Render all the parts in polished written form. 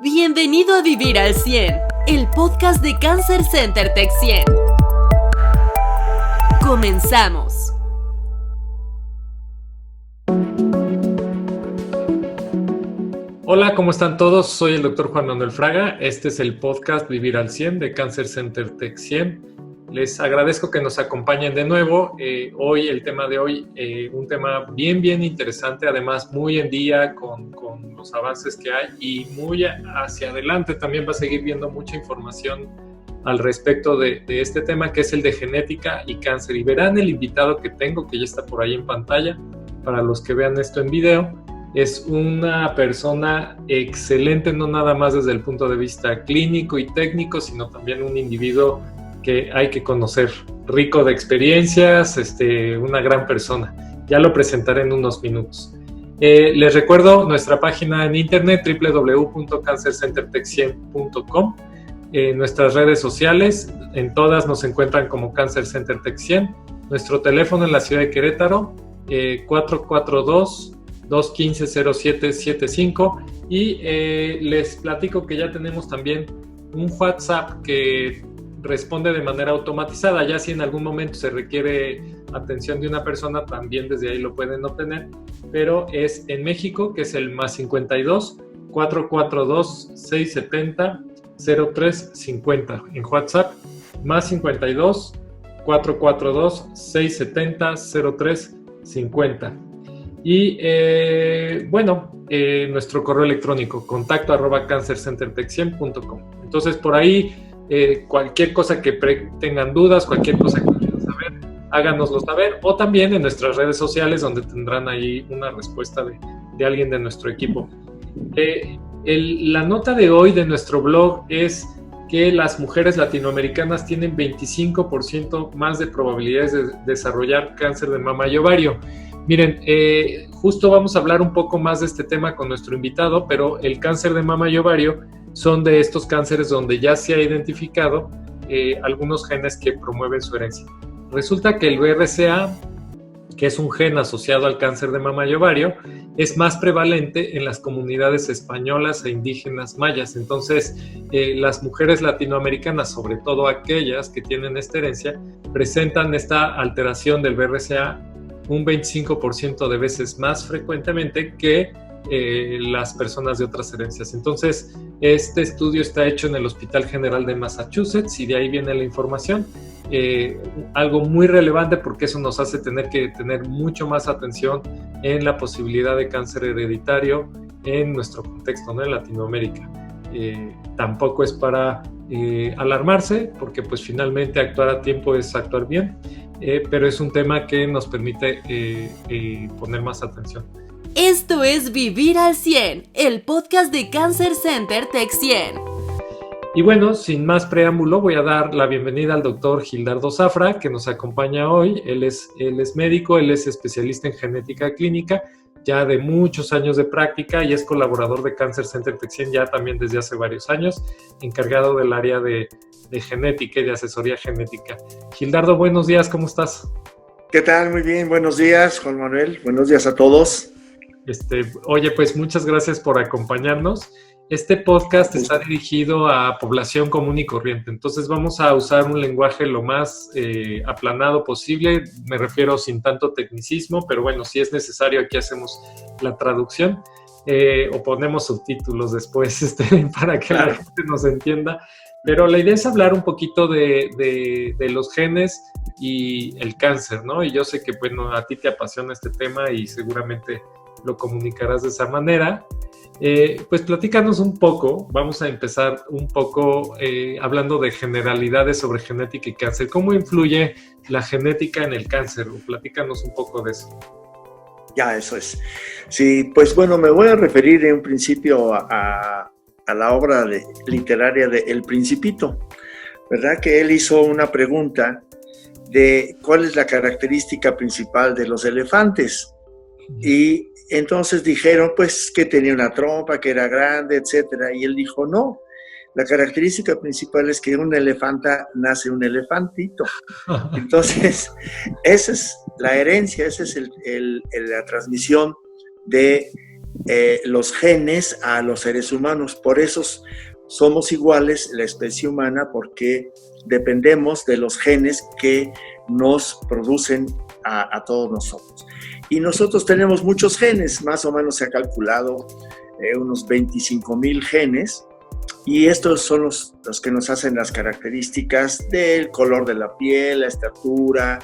Bienvenido a Vivir al 100, el podcast de Cancer Center Tech 100. Comenzamos. Hola, ¿cómo están todos? Soy el Dr. Juan Manuel Fraga. Este es el podcast Vivir al 100 de Cancer Center Tech 100. Les agradezco que nos acompañen de nuevo. Hoy, el tema de hoy, un tema bien interesante, además muy en día con los avances que hay y muy hacia adelante. También va a seguir viendo mucha información al respecto de este tema, que es el de genética y cáncer. Y verán el invitado que tengo, que ya está por ahí en pantalla, para los que vean esto en video. Es una persona excelente, no nada más desde el punto de vista clínico y técnico, sino también un individuo que hay que conocer, rico de experiencias, una gran persona. Ya lo presentaré en unos minutos. Les recuerdo nuestra página en internet, www.cancercentertech100.com. Nuestras redes sociales, en todas nos encuentran como Cancer Center Tech 100. Nuestro teléfono en la ciudad de Querétaro, 442-215-0775. Y les platico que ya tenemos también un WhatsApp que responde de manera automatizada. Ya si en algún momento se requiere atención de una persona, también desde ahí lo pueden obtener, pero es en México, que es el más 52 442 670 0350 en WhatsApp, más 52 442 670 0350. Y nuestro correo electrónico, contacto@cancercentertech100.com. Entonces, por ahí, cualquier cosa que tengan dudas, cualquier cosa que quieran saber, háganoslo saber, o también en nuestras redes sociales, donde tendrán ahí una respuesta de alguien de nuestro equipo. La nota de hoy de nuestro blog es que las mujeres latinoamericanas tienen 25% más de probabilidades de desarrollar cáncer de mama y ovario. Miren, justo vamos a hablar un poco más de este tema con nuestro invitado, pero el cáncer de mama y ovario son de estos cánceres donde ya se ha identificado algunos genes que promueven su herencia. Resulta que el BRCA, que es un gen asociado al cáncer de mama y ovario, es más prevalente en las comunidades españolas e indígenas mayas. Entonces, las mujeres latinoamericanas, sobre todo aquellas que tienen esta herencia, presentan esta alteración del BRCA un 25% de veces más frecuentemente que las personas de otras herencias. Entonces, este estudio está hecho en el Hospital General de Massachusetts y de ahí viene la información. Algo muy relevante, porque eso nos hace tener que tener mucho más atención en la posibilidad de cáncer hereditario en nuestro contexto, ¿no? En Latinoamérica. Tampoco es para alarmarse, porque pues finalmente actuar a tiempo es actuar bien, pero es un tema que nos permite poner más atención. Esto es Vivir al 100, el podcast de Cancer Center Tech 100. Y bueno, sin más preámbulo, voy a dar la bienvenida al doctor Gildardo Zafra, que nos acompaña hoy. Él es médico, él es especialista en genética clínica, ya de muchos años de práctica, y es colaborador de Cancer Center Tech 100 ya también desde hace varios años, encargado del área de genética y de asesoría genética. Gildardo, buenos días, ¿cómo estás? ¿Qué tal? Muy bien, buenos días, Juan Manuel. Buenos días a todos. Oye, pues muchas gracias por acompañarnos. Este podcast está dirigido a población común y corriente, entonces vamos a usar un lenguaje lo más aplanado posible, me refiero sin tanto tecnicismo, pero bueno, si es necesario aquí hacemos la traducción o ponemos subtítulos después para que la gente nos entienda. Pero la idea es hablar un poquito de los genes y el cáncer, ¿no? Y yo sé que, bueno, a ti te apasiona este tema y seguramente lo comunicarás de esa manera. Pues platícanos un poco, vamos a empezar un poco hablando de generalidades sobre genética y cáncer. ¿Cómo influye la genética en el cáncer? Platícanos un poco de eso. Ya, eso es. Sí, pues bueno, me voy a referir en un principio a la obra literaria de El Principito, ¿verdad? Que él hizo una pregunta de cuál es la característica principal de los elefantes. Y entonces dijeron, pues, que tenía una trompa, que era grande, etcétera. Y él dijo, no, la característica principal es que un elefanta nace un elefantito. Entonces, esa es la herencia, esa es la transmisión de los genes a los seres humanos. Por eso somos iguales la especie humana, porque dependemos de los genes que nos producen a todos nosotros. Y nosotros tenemos muchos genes, más o menos se ha calculado unos 25,000 genes, y estos son los que nos hacen las características del color de la piel, la estatura,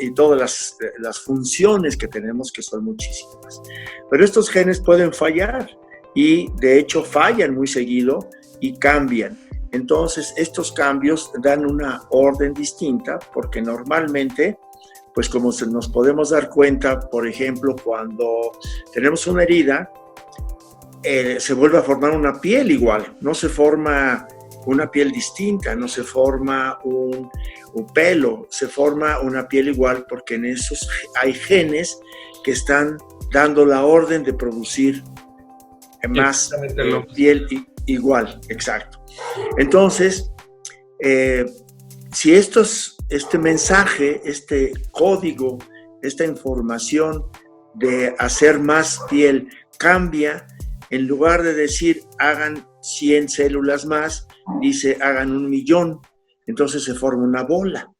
y todas las funciones que tenemos, que son muchísimas. Pero estos genes pueden fallar, y de hecho fallan muy seguido y cambian. Entonces estos cambios dan una orden distinta, porque normalmente, pues como nos podemos dar cuenta, por ejemplo, cuando tenemos una herida, se vuelve a formar una piel igual, no se forma una piel distinta, no se forma un pelo, se forma una piel igual, porque en esos hay genes que están dando la orden de producir más piel igual, exacto. Entonces, si este mensaje, este código, esta información de hacer más piel cambia, en lugar de decir hagan 100 células más, dice hagan 1,000,000. Entonces se forma una bola.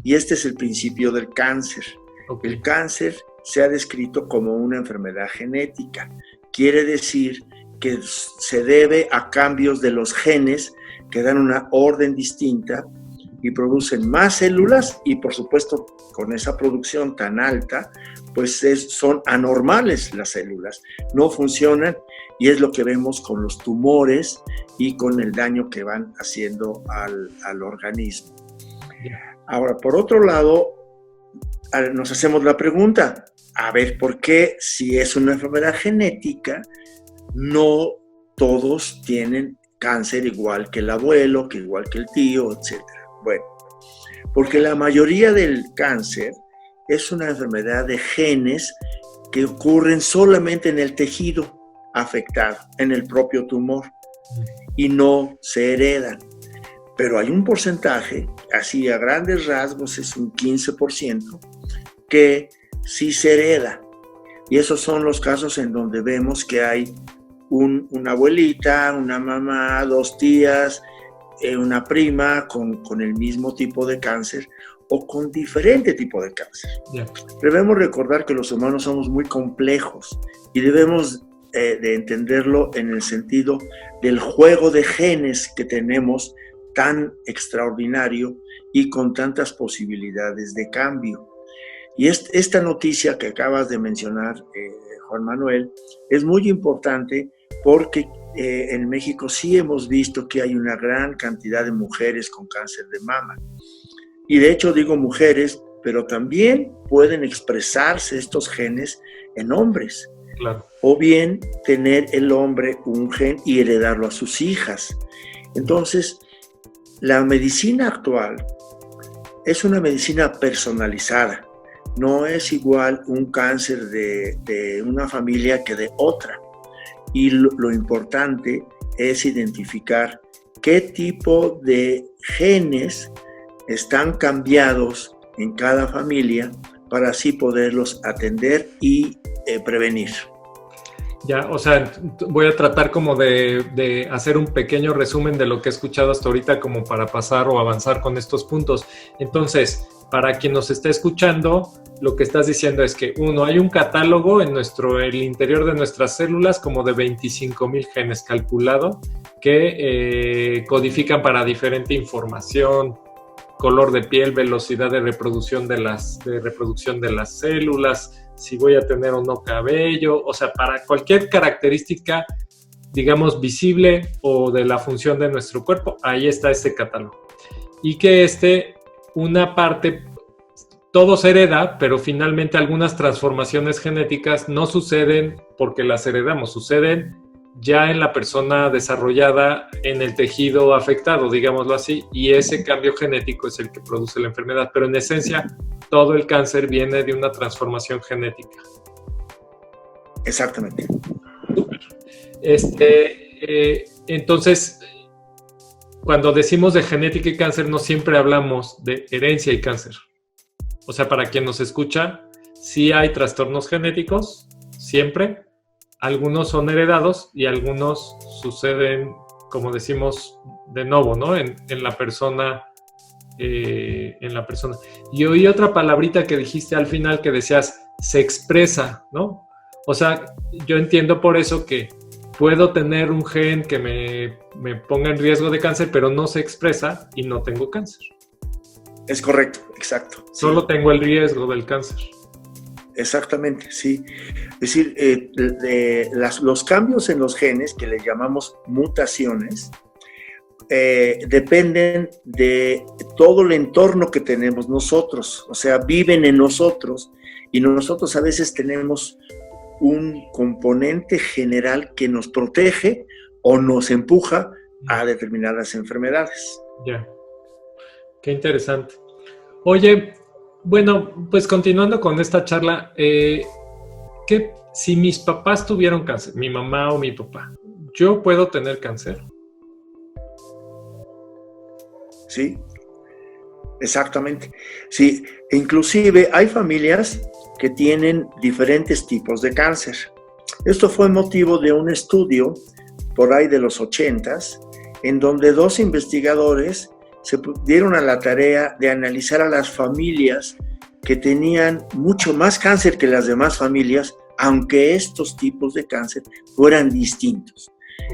Y este es el principio del cáncer. Okay. El cáncer se ha descrito como una enfermedad genética. Quiere decir que se debe a cambios de los genes que dan una orden distinta y producen más células, y por supuesto con esa producción tan alta, pues son anormales las células, no funcionan, y es lo que vemos con los tumores y con el daño que van haciendo al organismo. Ahora, por otro lado, nos hacemos la pregunta, a ver, ¿por qué si es una enfermedad genética, no todos tienen cáncer igual que el abuelo, que igual que el tío, etcétera? Bueno, porque la mayoría del cáncer es una enfermedad de genes que ocurren solamente en el tejido afectado, en el propio tumor, y no se heredan. Pero hay un porcentaje, así a grandes rasgos es un 15%, que sí se hereda. Y esos son los casos en donde vemos que hay una abuelita, una mamá, 2 tías, una prima con el mismo tipo de cáncer o con diferente tipo de cáncer. Yeah. Debemos recordar que los humanos somos muy complejos y debemos de entenderlo en el sentido del juego de genes que tenemos tan extraordinario y con tantas posibilidades de cambio. Y esta noticia que acabas de mencionar, Juan Manuel, es muy importante porque en México sí hemos visto que hay una gran cantidad de mujeres con cáncer de mama. Y de hecho digo mujeres, pero también pueden expresarse estos genes en hombres. Claro. O bien tener el hombre un gen y heredarlo a sus hijas. Entonces, la medicina actual es una medicina personalizada. No es igual un cáncer de una familia que de otra. Y lo importante es identificar qué tipo de genes están cambiados en cada familia para así poderlos atender y prevenir. Ya, o sea, voy a tratar como de hacer un pequeño resumen de lo que he escuchado hasta ahorita como para pasar o avanzar con estos puntos. Entonces, para quien nos está escuchando, lo que estás diciendo es que, uno, hay un catálogo en el interior de nuestras células como de 25,000 genes calculado que codifican para diferente información, color de piel, velocidad de reproducción de las células, si voy a tener o no cabello, o sea, para cualquier característica, digamos, visible o de la función de nuestro cuerpo, ahí está este catálogo. Y que una parte, todo se hereda, pero finalmente algunas transformaciones genéticas no suceden porque las heredamos, suceden ya en la persona desarrollada en el tejido afectado, digámoslo así, y ese cambio genético es el que produce la enfermedad, pero en esencia todo el cáncer viene de una transformación genética. Exactamente. Entonces, cuando decimos de genética y cáncer, no siempre hablamos de herencia y cáncer. O sea, para quien nos escucha, sí hay trastornos genéticos, siempre, algunos son heredados y algunos suceden, como decimos, de novo, ¿no? En la persona. Y oí otra palabrita que dijiste al final que decías, se expresa, ¿no? O sea, yo entiendo por eso que puedo tener un gen que me ponga en riesgo de cáncer, pero no se expresa y no tengo cáncer. Es correcto, exacto. Solo tengo el riesgo del cáncer. Exactamente, sí. Es decir, los cambios en los genes, que le llamamos mutaciones, dependen de todo el entorno que tenemos nosotros, o sea, viven en nosotros, y nosotros a veces tenemos un componente general que nos protege o nos empuja a determinadas enfermedades. Ya, qué interesante. Oye, bueno, pues continuando con esta charla, si mis papás tuvieron cáncer, mi mamá o mi papá, ¿yo puedo tener cáncer? Sí, exactamente. Sí, inclusive hay familias que tienen diferentes tipos de cáncer. Esto fue motivo de un estudio por ahí de los 80s, en donde 2 investigadores se dieron a la tarea de analizar a las familias que tenían mucho más cáncer que las demás familias, aunque estos tipos de cáncer fueran distintos.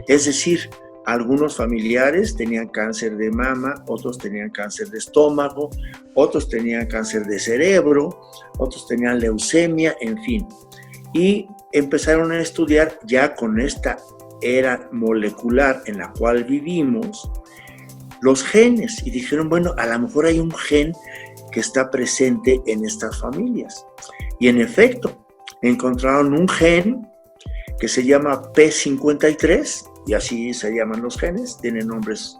Es decir, algunos familiares tenían cáncer de mama, otros tenían cáncer de estómago, otros tenían cáncer de cerebro, otros tenían leucemia, en fin. Y empezaron a estudiar ya con esta era molecular en la cual vivimos, los genes, y dijeron, bueno, a lo mejor hay un gen que está presente en estas familias. Y en efecto, encontraron un gen que se llama P53, y así se llaman los genes, tienen nombres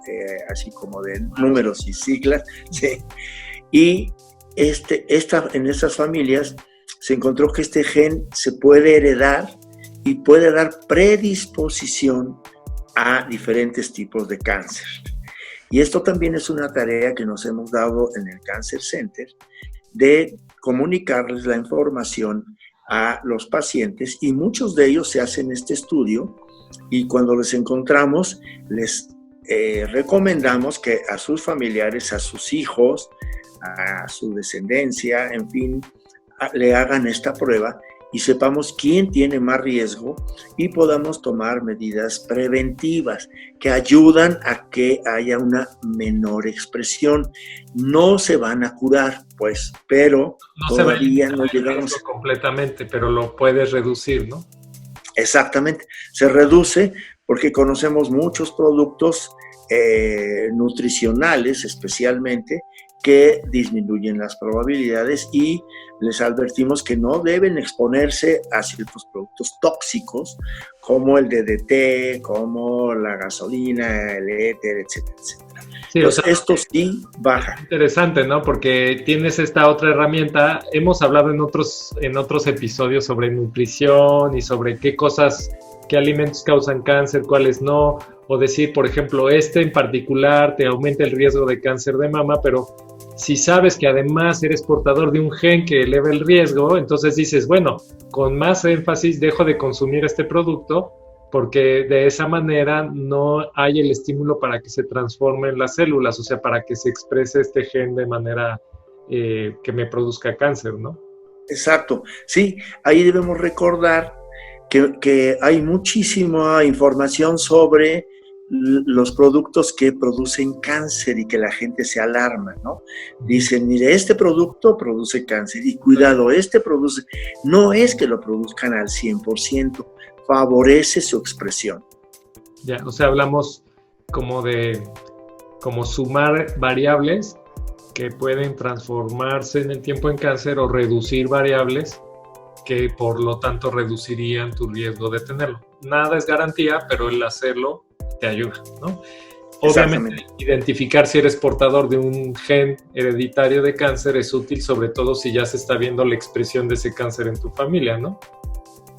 así como de números y siglas, ¿sí? Y en estas familias se encontró que este gen se puede heredar y puede dar predisposición a diferentes tipos de cáncer. Y esto también es una tarea que nos hemos dado en el Cancer Center, de comunicarles la información a los pacientes, y muchos de ellos se hacen este estudio, y cuando les encontramos, les recomendamos que a sus familiares, a sus hijos, a su descendencia, en fin, le hagan esta prueba y sepamos quién tiene más riesgo y podamos tomar medidas preventivas que ayudan a que haya una menor expresión. No se van a curar, pues, pero todavía no llegamos completamente, pero lo puedes reducir, ¿no? Exactamente, se reduce porque conocemos muchos productos nutricionales especialmente que disminuyen las probabilidades, y les advertimos que no deben exponerse a ciertos productos tóxicos como el DDT, como la gasolina, el éter, etcétera, etcétera. Sí, entonces, esto sí baja. Interesante, ¿no? Porque tienes esta otra herramienta. Hemos hablado en otros episodios sobre nutrición y sobre qué alimentos causan cáncer, cuáles no, o decir, por ejemplo, en particular te aumenta el riesgo de cáncer de mama, pero si sabes que además eres portador de un gen que eleva el riesgo, entonces dices, bueno, con más énfasis dejo de consumir este producto, porque de esa manera no hay el estímulo para que se transforme en las células, o sea, para que se exprese este gen de manera que me produzca cáncer, ¿no? Exacto, sí, ahí debemos recordar que hay muchísima información sobre los productos que producen cáncer y que la gente se alarma, ¿no? Dicen, mire, este producto produce cáncer y cuidado, no es que lo produzcan al 100%, favorece su expresión. Ya, o sea, hablamos como sumar variables que pueden transformarse en el tiempo en cáncer o reducir variables que por lo tanto reducirían tu riesgo de tenerlo. Nada es garantía, pero el hacerlo te ayuda, ¿no? Obviamente, identificar si eres portador de un gen hereditario de cáncer es útil, sobre todo si ya se está viendo la expresión de ese cáncer en tu familia, ¿no?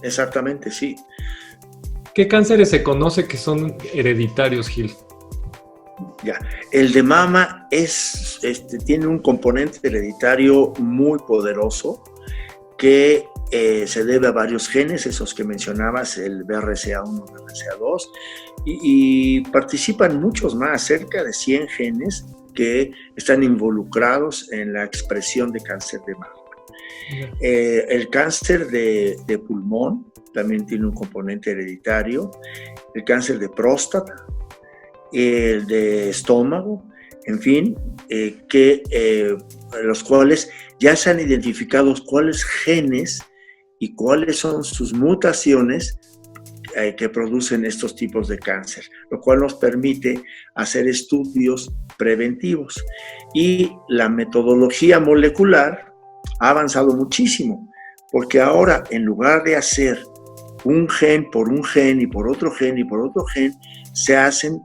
Exactamente, sí. ¿Qué cánceres se conoce que son hereditarios, Gil? Ya, el de mama tiene un componente hereditario muy poderoso que se debe a varios genes, esos que mencionabas, el BRCA1, BRCA2, y participan muchos más, cerca de 100 genes que están involucrados en la expresión de cáncer de mama. El cáncer de pulmón también tiene un componente hereditario, el cáncer de próstata, el de estómago, en fin, los cuales ya se han identificado cuáles genes y cuáles son sus mutaciones que producen estos tipos de cáncer, lo cual nos permite hacer estudios preventivos. Y la metodología molecular ha avanzado muchísimo, porque ahora en lugar de hacer un gen por un gen y por otro gen y por otro gen, se hacen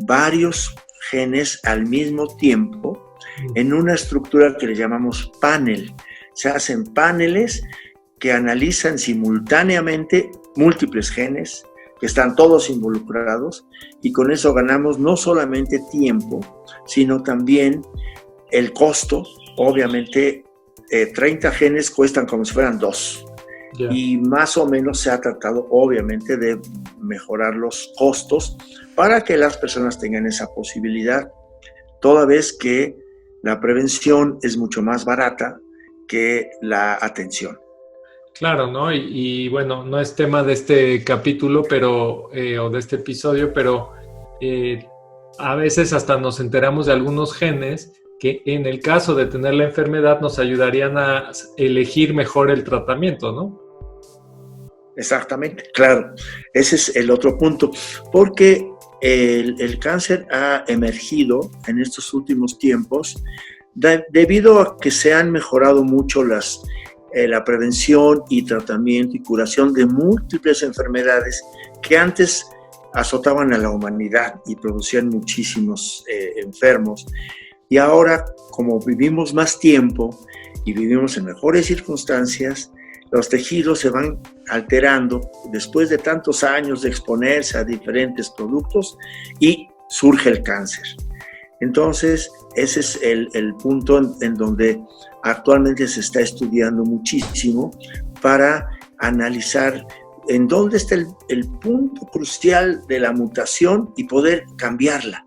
varios genes al mismo tiempo en una estructura que le llamamos panel. Se hacen paneles que analizan simultáneamente múltiples genes, que están todos involucrados, y con eso ganamos no solamente tiempo, sino también el costo. Obviamente, 30 genes cuestan como si fueran 2. Yeah. Y más o menos se ha tratado, obviamente, de mejorar los costos para que las personas tengan esa posibilidad, toda vez que la prevención es mucho más barata que la atención. Claro, ¿no? Y bueno, no es tema de este capítulo, pero o de este episodio, pero a veces hasta nos enteramos de algunos genes que en el caso de tener la enfermedad nos ayudarían a elegir mejor el tratamiento, ¿no? Exactamente, claro. Ese es el otro punto, porque el cáncer ha emergido en estos últimos tiempos debido a que se han mejorado mucho la prevención y tratamiento y curación de múltiples enfermedades que antes azotaban a la humanidad y producían muchísimos enfermos. Y ahora, como vivimos más tiempo y vivimos en mejores circunstancias, los tejidos se van alterando después de tantos años de exponerse a diferentes productos y surge el cáncer. Entonces, ese es el punto en donde actualmente se está estudiando muchísimo para analizar en dónde está el punto crucial de la mutación y poder cambiarla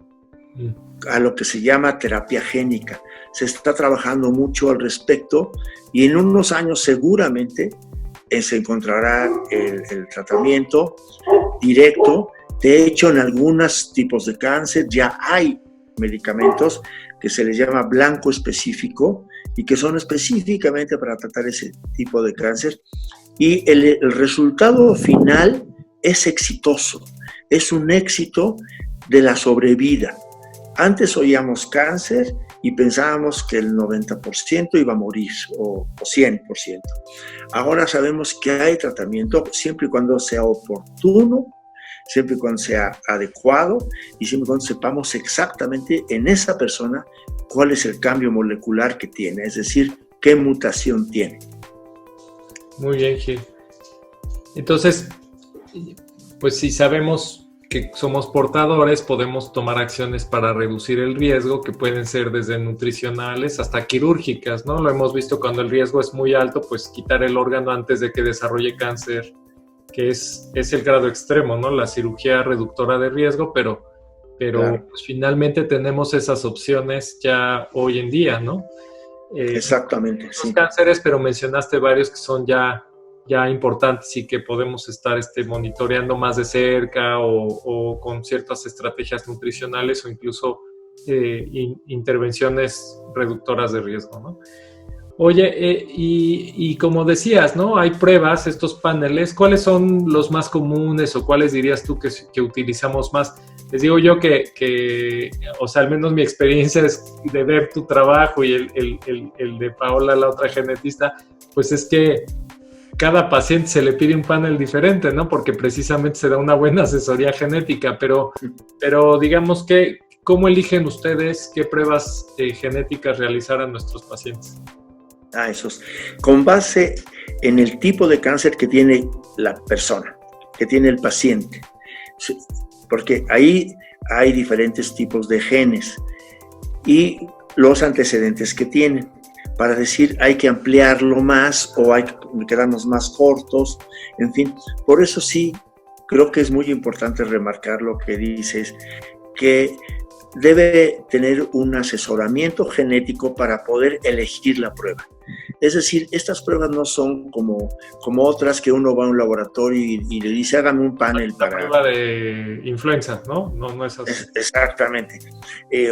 a lo que se llama terapia génica. Se está trabajando mucho al respecto y en unos años seguramente se encontrará el tratamiento directo. De hecho, en algunos tipos de cáncer ya hay medicamentos que se les llama blanco específico y que son específicamente para tratar ese tipo de cáncer. Y el resultado final es exitoso, es un éxito de la sobrevida. Antes oíamos cáncer y pensábamos que el 90% iba a morir o 100%. Ahora sabemos que hay tratamiento siempre y cuando sea oportuno, siempre y cuando sea adecuado y siempre y cuando sepamos exactamente en esa persona cuál es el cambio molecular que tiene, es decir, qué mutación tiene. Muy bien, Gil. Entonces, pues si sabemos que somos portadores, podemos tomar acciones para reducir el riesgo, que pueden ser desde nutricionales hasta quirúrgicas, ¿no? Lo hemos visto cuando el riesgo es muy alto, pues quitar el órgano antes de que desarrolle cáncer, que es el grado extremo, ¿no? La cirugía reductora de riesgo, pero claro, pues finalmente tenemos esas opciones ya hoy en día, ¿no? Exactamente, sí. Cánceres, pero mencionaste varios que son ya importantes y que podemos estar monitoreando más de cerca o con ciertas estrategias nutricionales o incluso intervenciones reductoras de riesgo, ¿no? Oye, y como decías, ¿no? Hay pruebas, estos paneles. ¿Cuáles son los más comunes o cuáles dirías tú que utilizamos más? Les digo yo que, o sea, al menos mi experiencia es de ver tu trabajo y el de Paola, la otra genetista, pues es que cada paciente se le pide un panel diferente, ¿no? Porque precisamente se da una buena asesoría genética, pero digamos que, ¿cómo eligen ustedes qué pruebas genéticas realizar a nuestros pacientes? Esos. Con base en el tipo de cáncer que tiene la persona, que tiene el paciente. Porque ahí hay diferentes tipos de genes y los antecedentes que tienen. para decir hay que ampliarlo más o hay que quedarnos más cortos, en fin. Por eso sí, creo que es muy importante remarcar lo que dices, que debe tener un asesoramiento genético para poder elegir la prueba. Es decir, estas pruebas no son como otras que uno va a un laboratorio y le dice, hágame un panel la prueba de influenza, ¿no? No es así. Exactamente.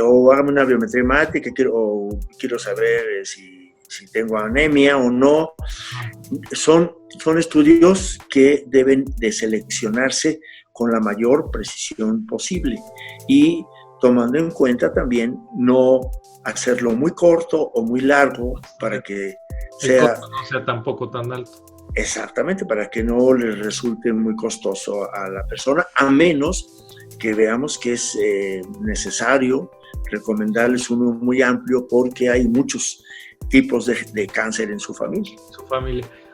O hágame una biometría hemática, quiero saber si tengo anemia o no. Son estudios que deben de seleccionarse con la mayor precisión posible y tomando en cuenta también no hacerlo muy corto o muy largo para que no sea tampoco tan alto. Exactamente, para que no le resulte muy costoso a la persona, a menos que veamos que es necesario recomendarles uno muy amplio porque hay muchos tipos de cáncer en su familia.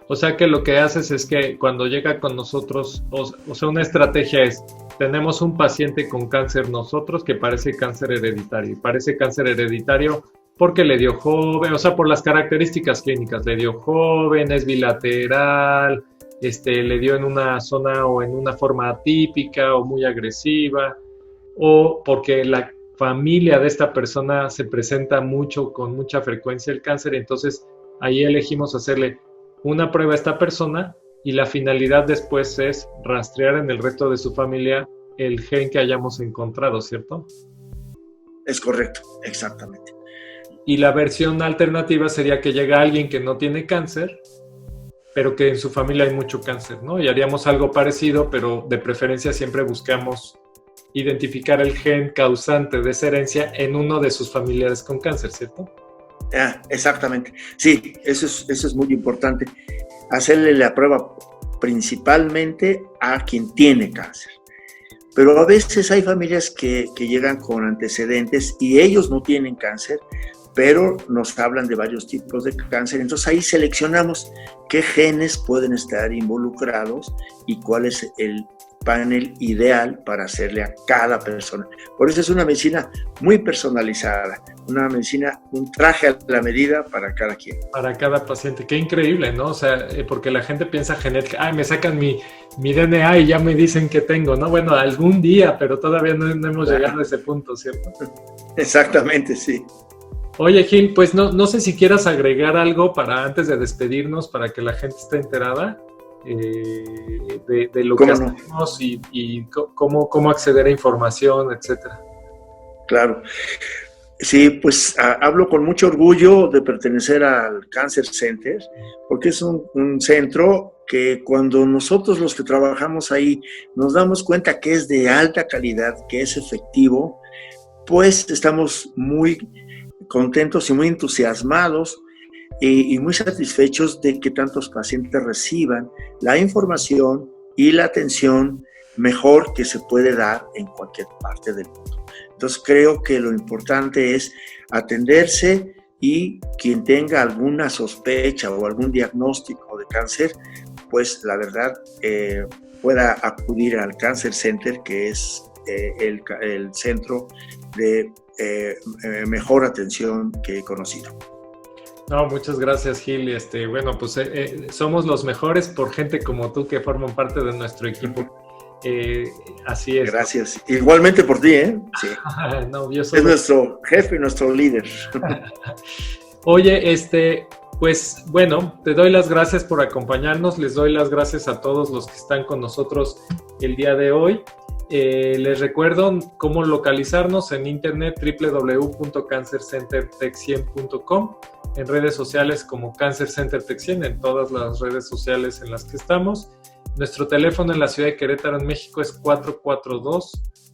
O sea que lo que haces es que cuando llega con nosotros, o sea, una estrategia es, tenemos un paciente con cáncer nosotros que parece cáncer hereditario. Parece cáncer hereditario porque le dio joven, o sea, por las características clínicas, le dio joven, es bilateral, le dio en una zona o en una forma atípica o muy agresiva, o porque la familia de esta persona se presenta con mucha frecuencia el cáncer, entonces ahí elegimos hacerle una prueba a esta persona y la finalidad después es rastrear en el resto de su familia el gen que hayamos encontrado, ¿cierto? Es correcto, exactamente. Y la versión alternativa sería que llega alguien que no tiene cáncer, pero que en su familia hay mucho cáncer, ¿no? Y haríamos algo parecido, pero de preferencia siempre buscamos identificar el gen causante de esa herencia en uno de sus familiares con cáncer, ¿cierto? Exactamente. Sí, eso es muy importante. Hacerle la prueba principalmente a quien tiene cáncer. Pero a veces hay familias que llegan con antecedentes y ellos no tienen cáncer, pero nos hablan de varios tipos de cáncer. Entonces ahí seleccionamos qué genes pueden estar involucrados y cuál es el panel ideal para hacerle a cada persona. Por eso es una medicina muy personalizada, una medicina, un traje a la medida para cada quien. Para cada paciente. Qué increíble, ¿no? O sea, porque la gente piensa genética, me sacan mi DNA y ya me dicen que tengo, ¿no? Bueno, algún día, pero todavía no hemos llegado a ese punto, ¿cierto? Exactamente, sí. Oye, Gil, pues no sé si quieras agregar algo para antes de despedirnos, para que la gente esté enterada de lo que hacemos y cómo acceder a información, etcétera. Claro. Sí, pues hablo con mucho orgullo de pertenecer al Cancer Center, porque es un centro que cuando nosotros los que trabajamos ahí nos damos cuenta que es de alta calidad, que es efectivo, pues estamos muy contentos y muy entusiasmados y muy satisfechos de que tantos pacientes reciban la información y la atención mejor que se puede dar en cualquier parte del mundo. Entonces creo que lo importante es atenderse y quien tenga alguna sospecha o algún diagnóstico de cáncer, pues la verdad pueda acudir al Cancer Center, que es el centro de mejor atención que he conocido. No, muchas gracias, Gil. Bueno, pues somos los mejores por gente como tú que forman parte de nuestro equipo. Así es. Gracias. Igualmente por ti, ¿eh? Sí. No, yo es nuestro jefe y nuestro líder. Oye, pues bueno, te doy las gracias por acompañarnos. Les doy las gracias a todos los que están con nosotros el día de hoy. Les recuerdo cómo localizarnos en internet, www.cancercentertech100.com, en redes sociales como Cancer Center Tech 100, en todas las redes sociales en las que estamos. Nuestro teléfono en la ciudad de Querétaro, en México, es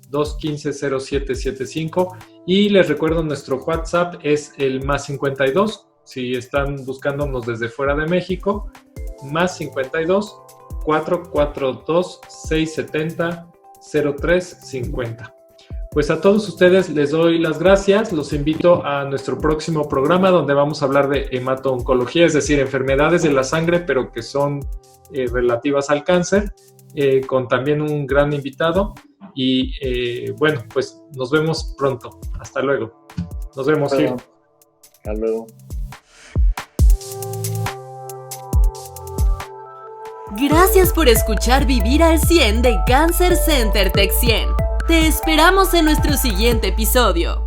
442-215-0775 y les recuerdo nuestro WhatsApp es el +52, si están buscándonos desde fuera de México, +52 442 670 0350. Pues a todos ustedes les doy las gracias, los invito a nuestro próximo programa donde vamos a hablar de hemato-oncología, es decir, enfermedades de la sangre, pero que son relativas al cáncer, con también un gran invitado y bueno, pues nos vemos pronto. Hasta luego. Nos vemos, Gil. Hasta luego. Gracias por escuchar Vivir al 100 de Cancer Center Tech 100. Te esperamos en nuestro siguiente episodio.